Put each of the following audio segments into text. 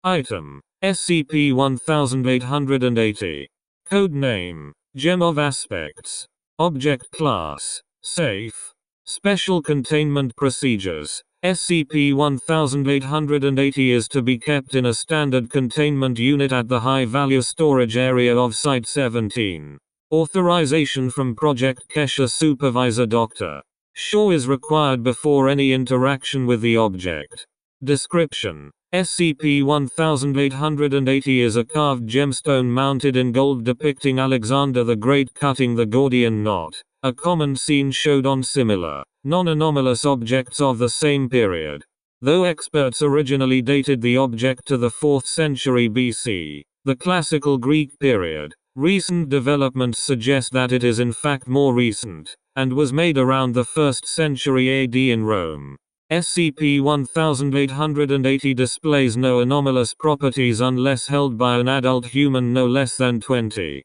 Item: SCP-1880. Code name: Gem of Aspects. Object Class: Safe. Special Containment Procedures: SCP-1880 is to be kept in a standard containment unit at the high-value storage area of Site-17. Authorization from Project Kesha Supervisor Dr. Shaw is required before any interaction with the object. Description: SCP-1880 is a carved gemstone mounted in gold depicting Alexander the Great cutting the Gordian knot, a common scene showed on similar, non-anomalous objects of the same period. Though experts originally dated the object to the 4th century BC, the Classical Greek period, recent developments suggest that it is in fact more recent, and was made around the 1st century AD in Rome. SCP-1880 displays no anomalous properties unless held by an adult human no less than 20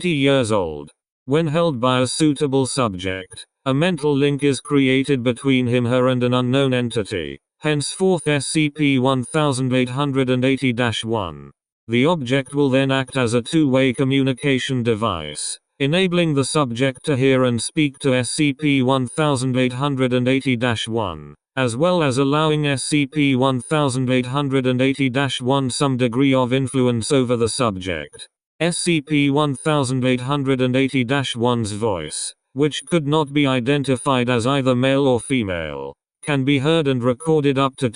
years old. When held by a suitable subject, a mental link is created between him/her and an unknown entity, henceforth SCP-1880-1. The object will then act as a two-way communication device, enabling the subject to hear and speak to SCP-1880-1. As well as allowing SCP-1880-1 some degree of influence over the subject. SCP-1880-1's voice, which could not be identified as either male or female, can be heard and recorded up to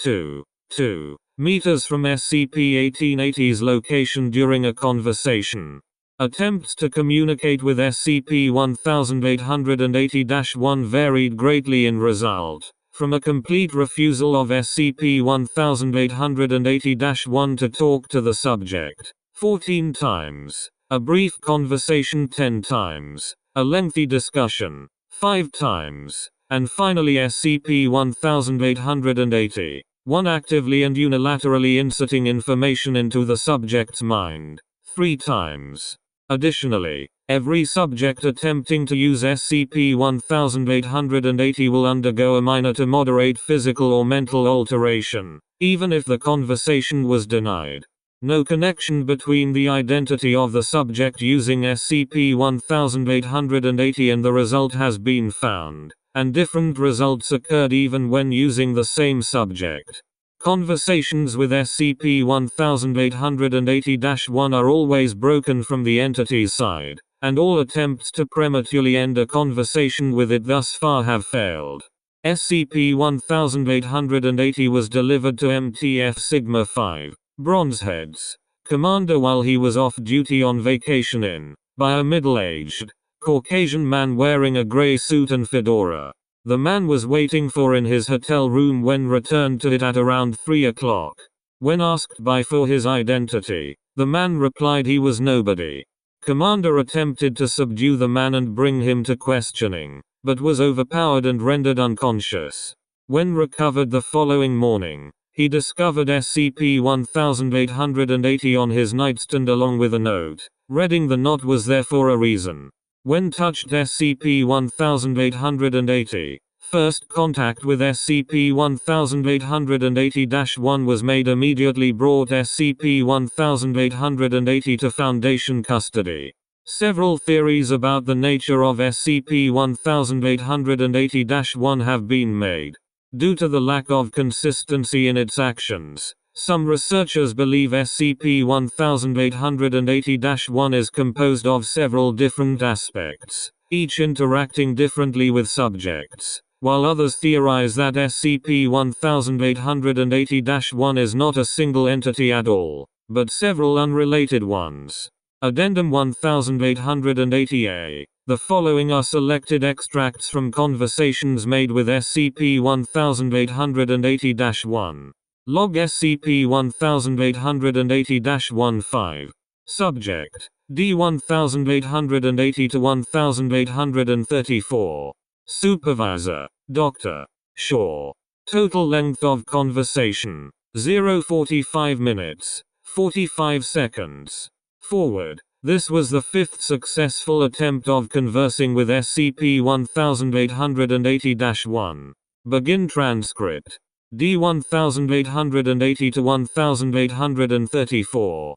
2 meters from SCP-1880's location during a conversation. Attempts to communicate with SCP-1880-1 varied greatly in result. From a complete refusal of SCP-1880-1 to talk to the subject 14 times, a brief conversation 10 times, a lengthy discussion 5 times, and finally SCP-1880, 1 actively and unilaterally inserting information into the subject's mind 3 times. Additionally, every subject attempting to use SCP-1880 will undergo a minor to moderate physical or mental alteration, even if the conversation was denied. No connection between the identity of the subject using SCP-1880 and the result has been found, and different results occurred even when using the same subject. Conversations with SCP-1880-1 are always broken from the entity's side, and all attempts to prematurely end a conversation with it thus far have failed. SCP-1880 was delivered to MTF Sigma-5, Bronzeheads, Commander while he was off duty on vacation by a middle-aged, Caucasian man wearing a gray suit and fedora. The man was waiting in his hotel room when returned to it at around 3 o'clock. When asked for his identity, the man replied he was nobody. Commander attempted to subdue the man and bring him to questioning, but was overpowered and rendered unconscious. When recovered the following morning, he discovered SCP-1880 on his nightstand along with a note, reading the note was there for a reason. When touched SCP-1880, first contact with SCP-1880-1 was made immediately brought SCP-1880 to Foundation custody. Several theories about the nature of SCP-1880-1 have been made. Due to the lack of consistency in its actions, some researchers believe SCP-1880-1 is composed of several different aspects, each interacting differently with subjects, while others theorize that SCP-1880-1 is not a single entity at all, but several unrelated ones. Addendum 1880-A. The following are selected extracts from conversations made with SCP-1880-1. Log SCP-1880-15. Subject: D-1880 to 1834. Supervisor: Dr. Shaw. Total length of conversation: 0:45 minutes, 45 seconds. Forward. This was the 5th successful attempt of conversing with SCP-1880-1. Begin transcript. D-1880 to 1834.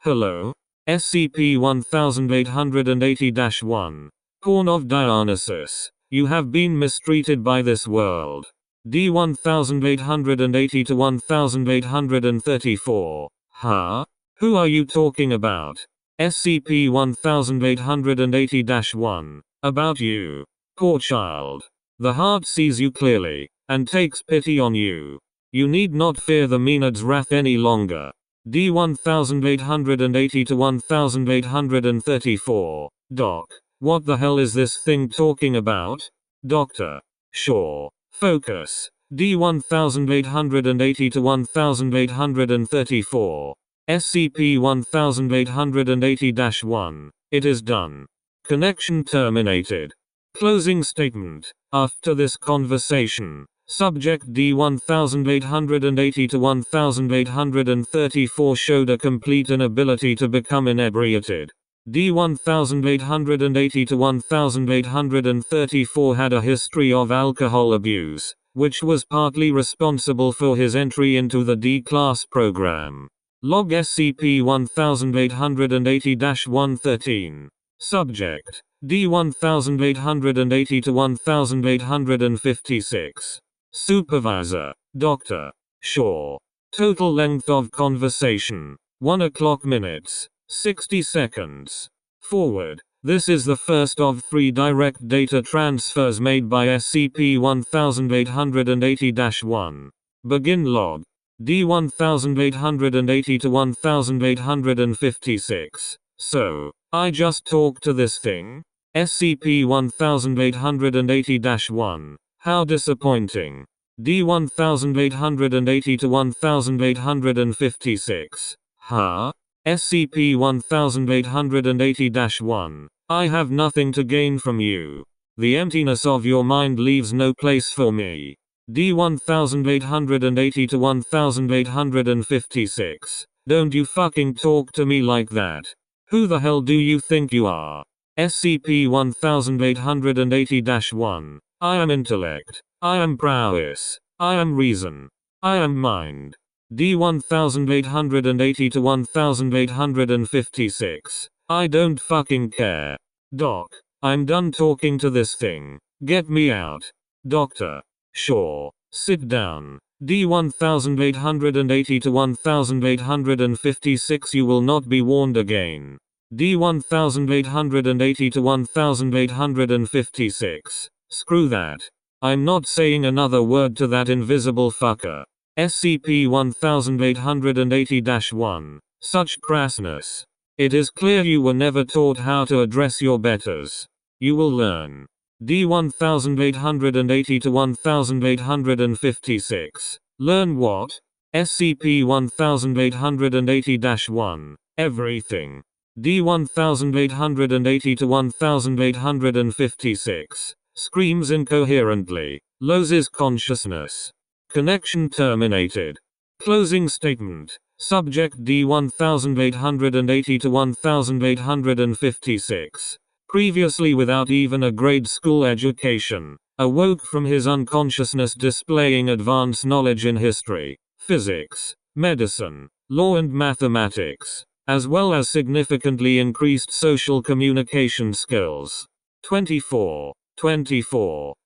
Hello? SCP-1880-1. Pawn of Dionysus. You have been mistreated by this world. D-1880 to 1834. Huh? Who are you talking about? SCP-1880-1. About you. Poor child. The heart sees you clearly, and takes pity on you. You need not fear the Maenad's wrath any longer. D-1880 to 1834. Doc. What the hell is this thing talking about? Doctor. Sure. Focus. D-1880 to 1834. SCP-1880-1. It is done. Connection terminated. Closing statement. After this conversation, Subject D-1880 to 1834 showed a complete inability to become inebriated. D-1880 to 1834 had a history of alcohol abuse, which was partly responsible for his entry into the D-Class program. Log SCP-1880-113. Subject D-1880 to 1856. Supervisor Dr. Shaw. Total length of conversation 1 o'clock minutes 60 seconds. Forward. This is the first of 3 direct data transfers made by SCP-1880-1. Begin log. D-1880 to 1856. So, I just talked to this thing? SCP-1880-1. How disappointing. D-1880 to 1856. Huh? SCP-1880-1. I have nothing to gain from you. The emptiness of your mind leaves no place for me. D-1880 to 1856. Don't you fucking talk to me like that. Who the hell do you think you are? SCP-1880-1. I am intellect. I am prowess. I am reason. I am mind. D-1880 to 1856. I don't fucking care. Doc. I'm done talking to this thing. Get me out. Doctor. Sure. Sit down. D-1880 to 1856. You will not be warned again. D-1880 to 1856. Screw that. I'm not saying another word to that invisible fucker. SCP-1880-1. Such crassness. It is clear you were never taught how to address your betters. You will learn. D-1880 to 1856. Learn what? SCP-1880-1. Everything. D-1880 to 1856. Screams incoherently. Loses consciousness. Connection terminated. Closing statement. Subject D-1880 to 1856. Previously without even a grade school education, awoke from his unconsciousness displaying advanced knowledge in history, physics, medicine, law and mathematics, as well as significantly increased social communication skills. 24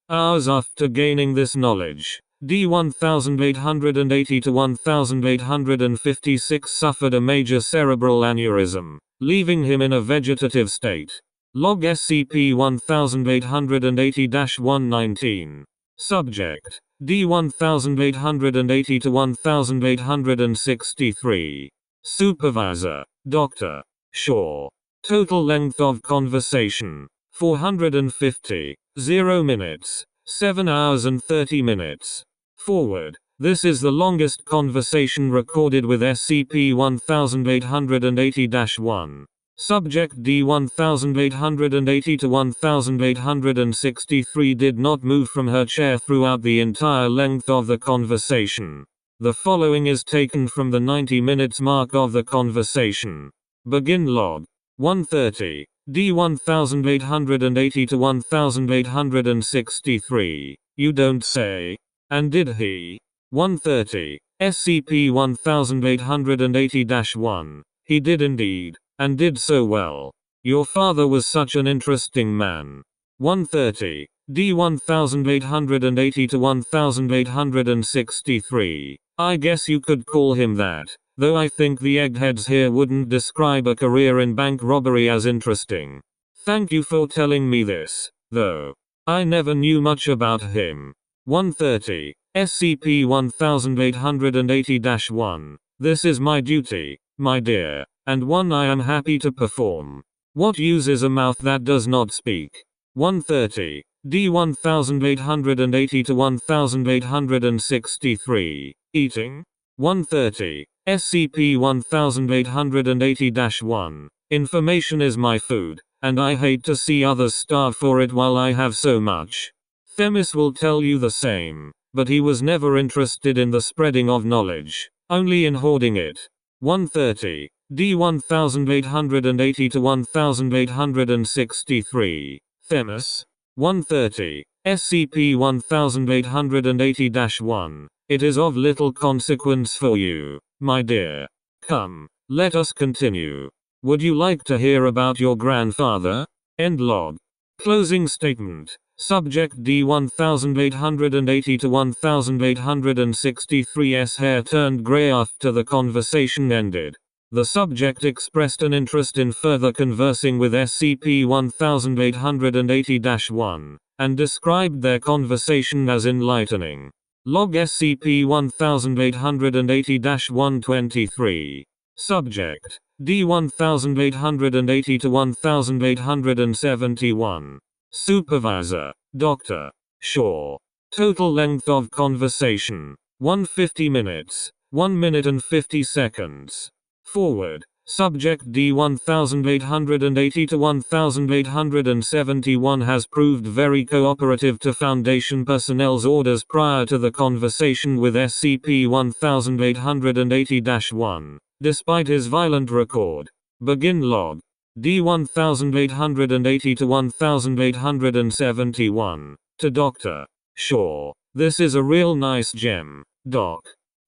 hours after gaining this knowledge, D-1880 to 1856 suffered a major cerebral aneurysm, leaving him in a vegetative state. Log SCP-1880-119. Subject D-1880 to 1863. Supervisor Dr. Shaw. Total length of conversation 450. 0 minutes. 7 hours and 30 minutes. Forward. This is the longest conversation recorded with SCP-1880-1. Subject D-1880 to 1863 did not move from her chair throughout the entire length of the conversation. The following is taken from the 90 minutes mark of the conversation. Begin log. 130. D-1880 to 1863. You don't say. And did he? 130. SCP-1880-1. He did indeed, and did so well. Your father was such an interesting man. 130. D-1880 to 1863. I guess you could call him that, though I think the eggheads here wouldn't describe a career in bank robbery as interesting. Thank you for telling me this, though. I never knew much about him. 130. SCP-1880-1. This is my duty, my dear, and one I am happy to perform. What uses a mouth that does not speak? 130. D-1880 to 1863. Eating? 130. SCP-1880-1. Information is my food, and I hate to see others starve for it while I have so much. Themis will tell you the same, but he was never interested in the spreading of knowledge, only in hoarding it. 130. D-1880 to 1863. Themis? 130. SCP-1880-1. It is of little consequence for you, my dear. Come, let us continue. Would you like to hear about your grandfather? End log. Closing statement. Subject D-1880 to 1863's hair turned grey after the conversation ended. The subject expressed an interest in further conversing with SCP-1880-1, and described their conversation as enlightening. Log SCP-1880-123. Subject D-1880 to 1871. Supervisor Dr. Shaw. Total length of conversation 150 minutes, 1 minute and 50 seconds. Forward. Subject D-1880 to 1871 has proved very cooperative to Foundation personnel's orders prior to the conversation with SCP-1880-1, despite his violent record. Begin log. D-1880 to 1871. To Dr. Shaw. This is a real nice gem, Doc.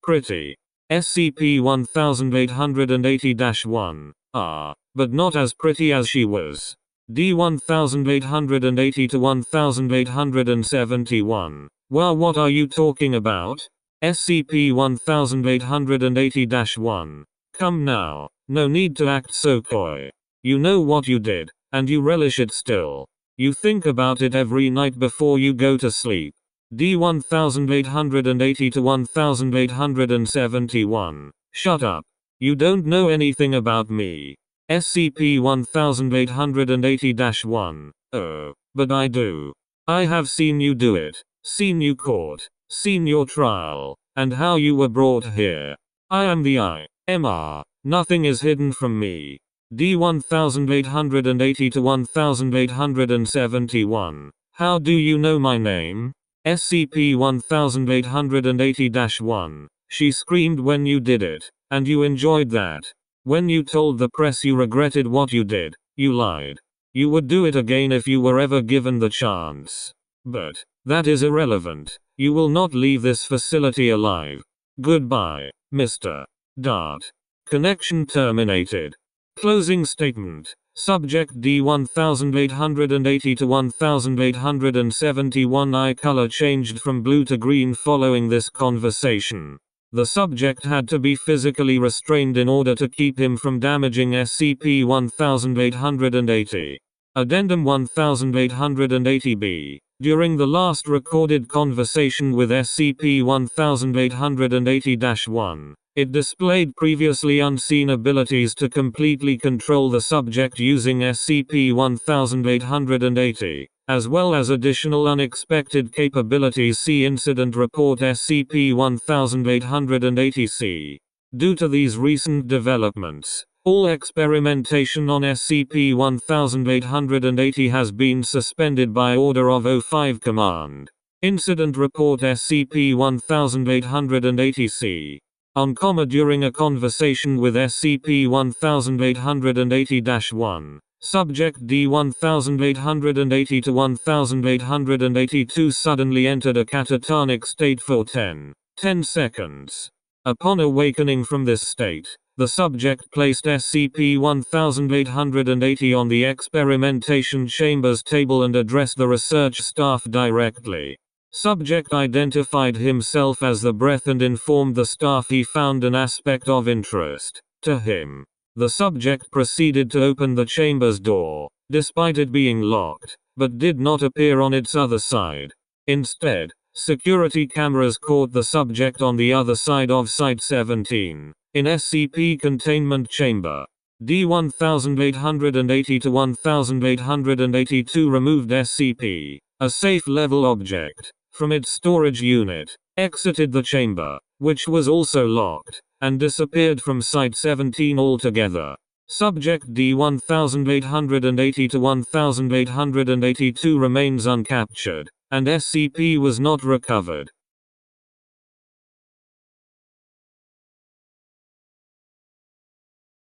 Pretty. SCP-1880-1. But not as pretty as she was. D-1880 to 1871. Well, what are you talking about? SCP-1880-1. Come now, no need to act so coy. You know what you did, and you relish it still. You think about it every night before you go to sleep. D-1880 to 1871. Shut up. You don't know anything about me. SCP-1880-1. Oh, but I do. I have seen you do it, seen you caught, seen your trial, and how you were brought here. I am the IMR. Nothing is hidden from me. D-1880 to 1871. How do you know my name? SCP-1880-1. She screamed when you did it, and you enjoyed that. When you told the press you regretted what you did, you lied. You would do it again if you were ever given the chance. But that is irrelevant. You will not leave this facility alive. Goodbye, Mr. Dart. Connection terminated. Closing statement. Subject D-1880 to 1871. Eye color changed from blue to green following this conversation. The subject had to be physically restrained in order to keep him from damaging SCP-1880. Addendum 1880-B. During the last recorded conversation with SCP-1880-1, it displayed previously unseen abilities to completely control the subject using SCP-1880, as well as additional unexpected capabilities. See Incident Report SCP-1880-C. Due to these recent developments, all experimentation on SCP-1880 has been suspended by Order of O5 Command. Incident Report SCP-1880-C. On during a conversation with SCP-1880-1, subject D-1880 to 1882 suddenly entered a catatonic state for 10 10 seconds. Upon awakening from this state, the subject placed SCP-1880 on the experimentation chamber's table and addressed the research staff directly. Subject identified himself as the breath and informed the staff he found an aspect of interest to him. The subject proceeded to open the chamber's door, despite it being locked, but did not appear on its other side. Instead, security cameras caught the subject on the other side of Site-17, in SCP Containment Chamber. D-1880 to 1882 removed SCP, a safe-level object, from its storage unit, exited the chamber, which was also locked, and disappeared from Site-17 altogether. Subject D-1880 to 1882 remains uncaptured, and SCP was not recovered.